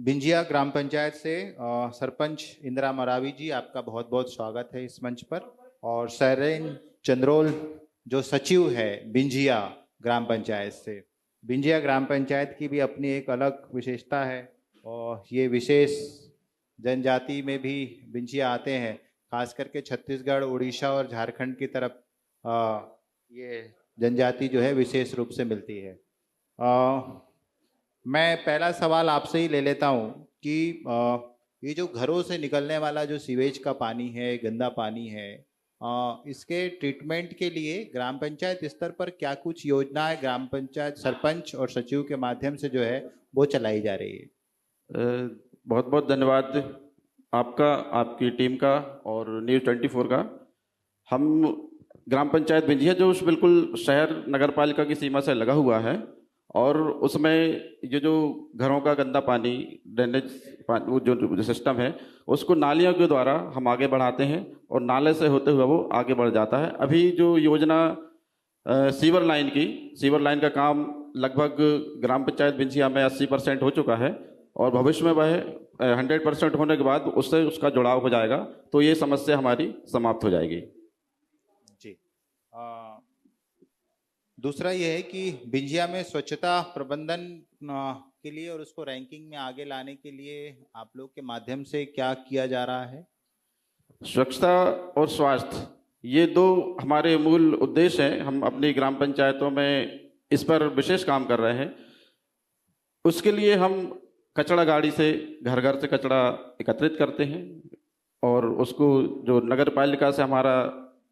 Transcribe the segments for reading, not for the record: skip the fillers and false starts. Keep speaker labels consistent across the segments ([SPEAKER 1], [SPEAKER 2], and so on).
[SPEAKER 1] बिंजिया ग्राम पंचायत से सरपंच इंदिरा मरावी जी, आपका बहुत बहुत स्वागत है इस मंच पर। और सैरेन चंद्रोल जो सचिव है बिंजिया ग्राम पंचायत से। बिंजिया ग्राम पंचायत की भी अपनी एक अलग विशेषता है और ये विशेष जनजाति में भी बिंजिया आते हैं, खास करके छत्तीसगढ़, उड़ीसा और झारखंड की तरफ ये जनजाति जो है विशेष रूप से मिलती है। मैं पहला सवाल आपसे ही ले लेता हूँ कि ये जो घरों से निकलने वाला जो सीवेज का पानी है, गंदा पानी है, इसके ट्रीटमेंट के लिए ग्राम पंचायत स्तर पर क्या कुछ योजनाएं ग्राम पंचायत सरपंच और सचिव के माध्यम से जो है वो चलाई जा रही है?
[SPEAKER 2] बहुत बहुत धन्यवाद आपका, आपकी टीम का और News24 का। हम ग्राम पंचायत बिंजिया जो बिल्कुल शहर नगर पालिका की सीमा से लगा हुआ है और उसमें ये जो घरों का गंदा पानी, ड्रेनेज पानी, वो जो सिस्टम है उसको नालियों के द्वारा हम आगे बढ़ाते हैं और नाले से होते हुए वो आगे बढ़ जाता है। अभी जो योजना सीवर लाइन का काम लगभग ग्राम पंचायत बिंजिया में 80% हो चुका है और भविष्य में वह 100% होने के बाद उससे उसका जुड़ाव हो जाएगा, तो ये समस्या हमारी समाप्त हो जाएगी।
[SPEAKER 1] जी। दूसरा ये है कि बिंजिया में स्वच्छता प्रबंधन के लिए और उसको रैंकिंग में आगे लाने के लिए आप लोग के माध्यम से क्या किया जा रहा है?
[SPEAKER 2] स्वच्छता और स्वास्थ्य ये दो हमारे मूल उद्देश्य हैं। हम अपनी ग्राम पंचायतों में इस पर विशेष काम कर रहे हैं। उसके लिए हम कचरा गाड़ी से घर घर से कचरा एकत्रित करते हैं और उसको जो नगर पालिका से हमारा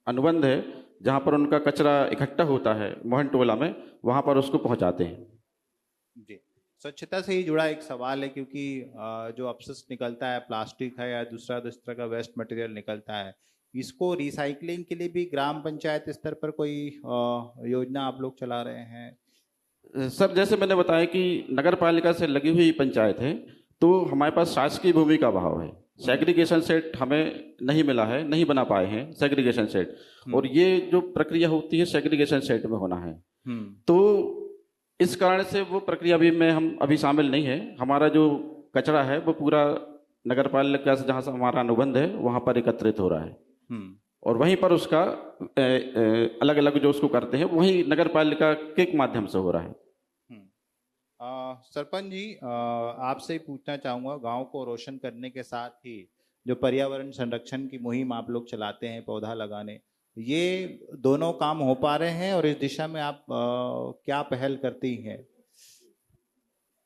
[SPEAKER 2] अनुबंध है, जहाँ पर उनका कचरा इकट्ठा होता है मोहन टोला में, वहाँ पर उसको पहुँचाते हैं।
[SPEAKER 1] जी, स्वच्छता से ही जुड़ा एक सवाल है, क्योंकि जो अपशिष्ट निकलता है, प्लास्टिक है या दूसरा तरह का वेस्ट मटेरियल निकलता है, इसको रिसाइकलिंग के लिए भी ग्राम पंचायत स्तर पर कोई योजना आप लोग चला रहे हैं?
[SPEAKER 2] सर, जैसे मैंने बताया कि नगर पालिका से लगी हुई पंचायत है, तो हमारे पास शासकीय भूमि का अभाव है। सेग्रीगेशन सेट हमें नहीं मिला है, नहीं बना पाए हैं सेग्रीगेशन सेट, और ये जो प्रक्रिया होती है सेग्रीगेशन सेट में होना है, तो इस कारण से वो प्रक्रिया भी में हम अभी शामिल नहीं है। हमारा जो कचरा है वो पूरा नगर पालिका से, जहाँ से हमारा अनुबंध है, वहाँ पर एकत्रित हो रहा है और वहीं पर उसका अलग अलग जो उसको करते हैं वहीं नगर पालिका के माध्यम से हो रहा है।
[SPEAKER 1] सरपंच जी, आपसे पूछना चाहूँगा, गांव को रोशन करने के साथ ही जो पर्यावरण संरक्षण की मुहिम आप लोग चलाते हैं, पौधा लगाने, ये दोनों काम हो पा रहे हैं और इस दिशा में आप क्या पहल करती हैं?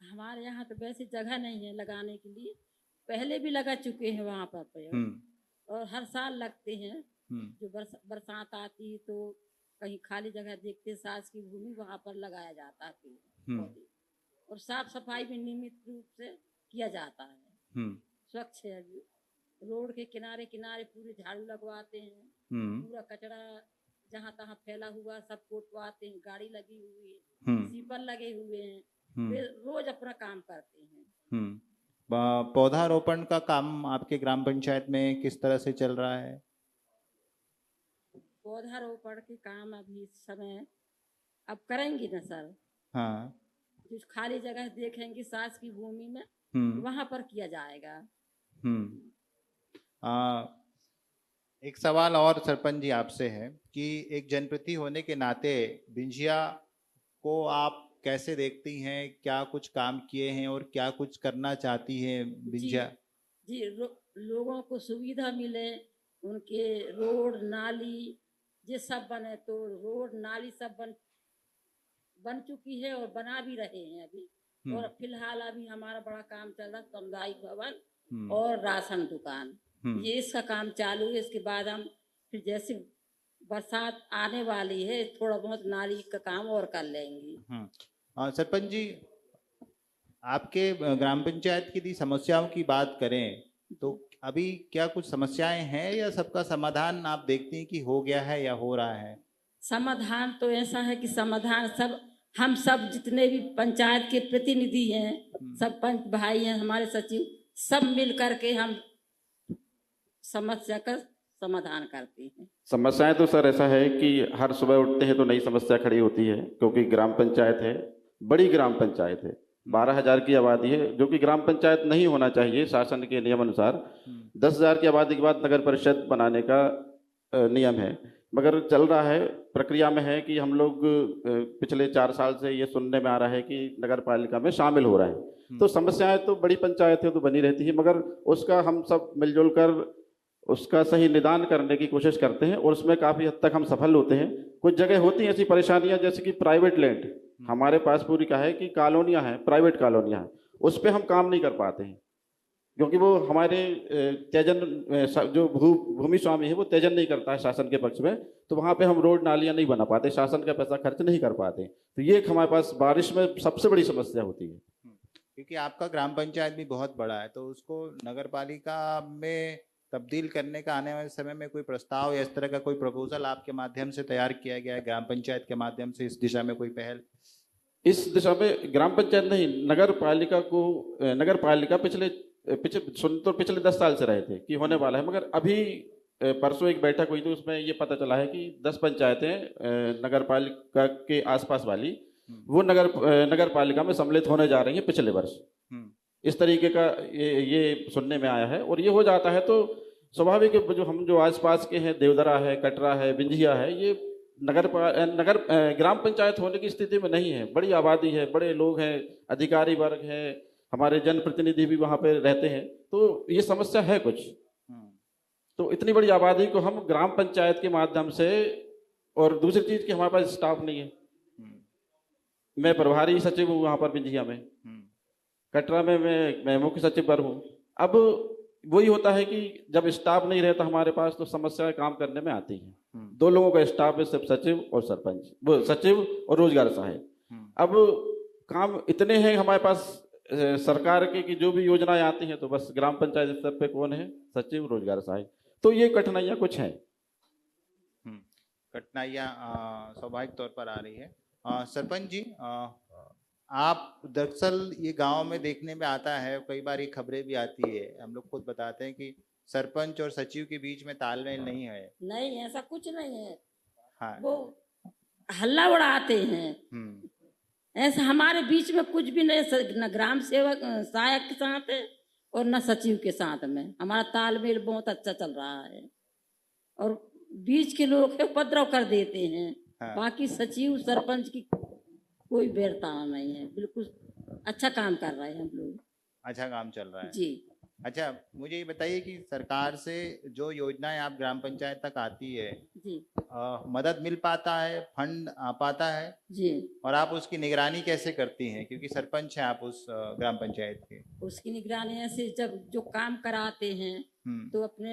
[SPEAKER 3] हमारे यहाँ तो वैसी जगह नहीं है लगाने के लिए, पहले भी लगा चुके हैं वहाँ पर पेड़ और हर साल लगते हैं। जो बरसात आती है तो कहीं खाली जगह देखते सास की भूमि, वहाँ पर लगाया जाता है पेड़ और साफ सफाई भी नियमित रूप से किया जाता है। स्वच्छ है, रोड के किनारे किनारे पूरे झाड़ू लगवाते हैं, पूरा कचरा जहाँ तहाँ फैला हुआ सब कोटवाते हैं, गाड़ी लगी हुई है, सीपर लगे हुए हैं, वे रोज अपना काम करते हैं।
[SPEAKER 1] पौधारोपण का काम आपके ग्राम पंचायत में किस तरह से चल रहा है?
[SPEAKER 3] पौधारोपण के काम अभी इस समय अब करेंगे ना सर।
[SPEAKER 1] हाँ,
[SPEAKER 3] जो खाली जगह देखेंगे सास की भूमि में, वहां पर किया जाएगा।
[SPEAKER 1] एक सवाल और सरपंच जी आपसे है कि एक जनप्रति होने के नाते बिंजिया को आप कैसे देखती हैं? क्या कुछ काम किए हैं और क्या कुछ करना चाहती हैं बिंजिया?
[SPEAKER 3] जी, लोगों को सुविधा मिले, उनके रोड नाली ये सब बने, तो रोड नाली सब बन चुकी है और बना भी रहे हैं अभी। और फिलहाल अभी हमारा बड़ा काम चल रहा है सामुदायिक भवन और राशन दुकान, ये इसका काम चालू है। इसके बाद हम फिर जैसे बरसात आने वाली है, थोड़ा बहुत नाली का काम और कर लेंगे।
[SPEAKER 1] सरपंच जी, आपके ग्राम पंचायत की समस्याओं की बात करें तो अभी क्या कुछ समस्याएं हैं या सबका समाधान आप देखती हैं कि हो गया है या हो रहा है?
[SPEAKER 3] समाधान तो ऐसा है कि समाधान सब हम सब जितने भी पंचायत के प्रतिनिधि हैं, सब पंच भाई हैं, हमारे सचिव, सब मिल करके हम समस्या का समाधान करते हैं।
[SPEAKER 2] समस्याएं तो सर ऐसा है कि हर सुबह उठते हैं तो नई समस्या खड़ी होती है, क्योंकि ग्राम पंचायत है, बड़ी ग्राम पंचायत है, 12,000 की आबादी है, जो कि ग्राम पंचायत नहीं होना चाहिए शासन के नियम अनुसार। 10,000 की आबादी के बाद नगर परिषद बनाने का नियम है, मगर चल रहा है, प्रक्रिया में है कि हम लोग पिछले 4 साल से ये सुनने में आ रहा है कि नगर पालिका में शामिल हो रहा है। तो समस्याएं तो बड़ी पंचायतें तो बनी रहती है, मगर उसका हम सब मिलजुल कर उसका सही निदान करने की कोशिश करते हैं और उसमें काफ़ी हद तक हम सफल होते हैं। कुछ जगह होती हैं ऐसी परेशानियां, जैसे कि प्राइवेट लैंड हमारे पास पूरी क्या है कि कॉलोनियां हैं, प्राइवेट कॉलोनियां हैं, उस पर हम काम नहीं कर पाते हैं, क्योंकि वो हमारे त्यजन जो भूमि स्वामी है वो त्यजन नहीं करता है शासन के पक्ष में, तो वहाँ पे हम रोड नालियाँ नहीं बना पाते, शासन का पैसा खर्च नहीं कर पाते। तो ये एक हमारे पास बारिश में सबसे बड़ी समस्या होती है।
[SPEAKER 1] क्योंकि आपका ग्राम पंचायत भी बहुत बड़ा है, तो उसको नगर पालिका में तब्दील करने का आने वाले समय में कोई प्रस्ताव या इस तरह का कोई प्रपोजल आपके माध्यम से तैयार किया गया है ग्राम पंचायत के माध्यम से, इस दिशा में कोई पहल?
[SPEAKER 2] इस दिशा में ग्राम पंचायत नहीं, नगर पालिका को, नगर पालिका पिछले 10 साल से रहे थे कि होने वाला है, मगर अभी परसों एक बैठक हुई थी, उसमें ये पता चला है कि 10 पंचायतें नगर पालिका के आसपास वाली वो नगर पालिका में सम्मिलित होने जा रही हैं पिछले वर्ष। इस तरीके का ये सुनने में आया है, और ये हो जाता है तो स्वाभाविक है, जो आसपास के हैं, देवदरा है, कटरा है, बिंझिया है, ये ग्राम पंचायत होने की स्थिति में नहीं है। बड़ी आबादी है, बड़े लोग हैं, अधिकारी वर्ग है, हमारे जनप्रतिनिधि भी वहाँ पे रहते हैं, तो ये समस्या है कुछ। तो इतनी बड़ी आबादी को हम ग्राम पंचायत के माध्यम से, और दूसरी चीज कि हमारे पास स्टाफ नहीं है। मैं प्रभारी सचिव हूँ वहाँ पर बिंझिया में, कटरा में मैं मुख्य सचिव पर हूँ। अब वही होता है कि जब स्टाफ नहीं रहता हमारे पास तो समस्याएं काम करने में आती हैं। 2 लोगों का स्टाफ है, सिर्फ सचिव और सरपंच, वो सचिव और रोजगार सहायक। अब काम इतने हैं हमारे पास सरकार के कि जो भी योजनाएं आती हैं तो बस ग्राम पंचायत स्तर पे कौन है, सचिव, रोजगार सहायक। तो ये कठिनाइयां कुछ हैं।
[SPEAKER 1] कठिनाइयां स्वाभाविक तौर पर आ रही है। सरपंच जी, आप दरअसल ये गांव में देखने में आता है, कई बार ये खबरें भी आती है, हम लोग खुद बताते हैं कि सरपंच और सचिव के बीच में तालमेल नहीं है।
[SPEAKER 3] नहीं, ऐसा कुछ नहीं है।
[SPEAKER 1] हाँ,
[SPEAKER 3] वो हल्ला उड़ाते हैं। ऐसा हमारे बीच में कुछ भी नहीं, न ग्राम सेवक सहायक के साथ है और न सचिव के साथ में। हमारा तालमेल बहुत अच्छा चल रहा है, और बीच के लोग उपद्रव कर देते हैं। हाँ। बाकी सचिव सरपंच की कोई बेरता नहीं है, बिल्कुल अच्छा काम कर रहे हैं हम लोग। अच्छा काम चल रहा है जी। अच्छा, मुझे ये बताइए कि सरकार से जो योजनाएं आप ग्राम पंचायत तक आती है जी, मदद मिल पाता है, फंड आ पाता है जी, और आप उसकी निगरानी कैसे करती हैं, क्योंकि सरपंच हैं आप उस ग्राम पंचायत के? उसकी निगरानी ऐसे, जब जो काम कराते हैं तो अपने,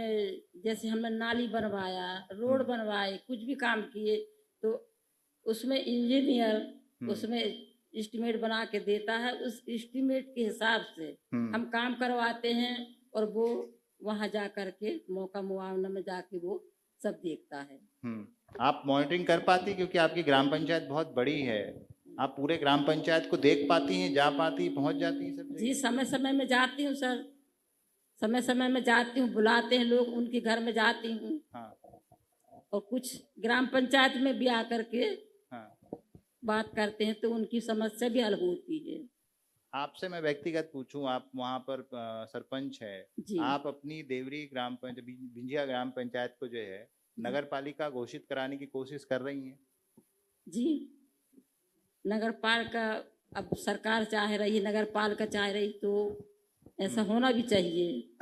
[SPEAKER 3] जैसे हमने नाली बनवाया, रोड बनवाए, कुछ भी काम किए तो उसमें इंजीनियर उसमें एस्टीमेट बना के देता है, उस एस्टीमेट के हिसाब से हम काम करवाते हैं, और वो वहां जा करके मौका मुआवना में जाके वो सब देखता है। आप मॉनिटरिंग कर पाती, क्योंकि आपकी ग्राम पंचायत बहुत बड़ी है, आप पूरे ग्राम पंचायत को देख पाती हैं, जा पाती, पहुंच जाती हैं सब? जी, समय समय में जाती हूँ सर, समय समय में जाती हूँ, बुलाते हैं लोग, उनके घर में जाती हूँ। हाँ। और कुछ ग्राम पंचायत में भी आकर के बात करते हैं तो उनकी समस्या भी हल होती है। आपसे मैं व्यक्तिगत पूछूं, आप वहाँ पर सरपंच है, आप अपनी देवरी ग्राम पंचायत, बिंझिया ग्राम पंचायत को जो है नगर पालिका घोषित कराने की कोशिश कर रही हैं? जी, नगर पालिका अब सरकार चाह रही है, नगर पालिका चाह रही, तो ऐसा होना भी चाहिए।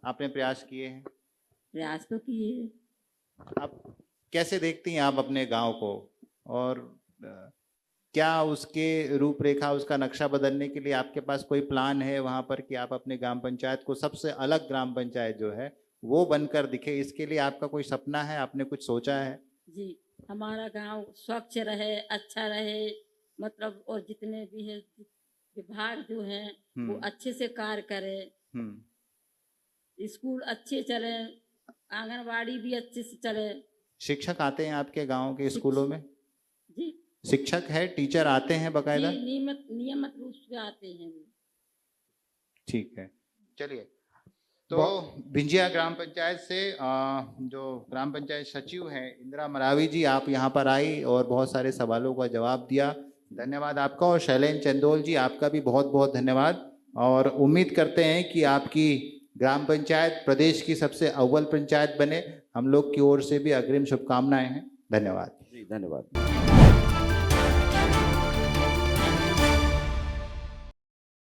[SPEAKER 3] आपने प्रयास किए हैं? प्रयास तो किए। आप कैसे देखती हैं आप अपने गांव को, और क्या उसके रूपरेखा, उसका नक्शा बदलने के लिए आपके पास कोई प्लान है वहां पर, कि आप अपने ग्राम पंचायत को सबसे अलग ग्राम पंचायत जो है वो बनकर दिखे? इसके लिए आपका कोई सपना है, आपने कुछ सोचा है? जी, हमारा गांव स्वच्छ रहे, अच्छा रहे, मतलब, और जितने भी है विभाग जो है वो अच्छे से कार्य करे, स्कूल अच्छे चले, आंगनबाड़ी भी अच्छे से चले। शिक्षक आते हैं आपके गांव के स्कूलों में? जी, शिक्षक है, टीचर आते हैं बकायदा? नियमित रूप से आते हैं। ठीक है, चलिए। तो बिंझिया ग्राम पंचायत से जो ग्राम पंचायत सचिव हैं इंदिरा मरावी जी, आप यहाँ पर आई और बहुत सारे सवालों का जवाब दिया।
[SPEAKER 1] धन्यवाद आपका। और शैलेन चंदोल जी, आपका भी बहुत बहुत धन्यवाद। और उम्मीद करते हैं कि आपकी ग्राम पंचायत प्रदेश की सबसे अव्वल पंचायत बने। हम लोग की ओर से भी अग्रिम शुभकामनाएं हैं। धन्यवाद
[SPEAKER 2] जी, धन्यवाद।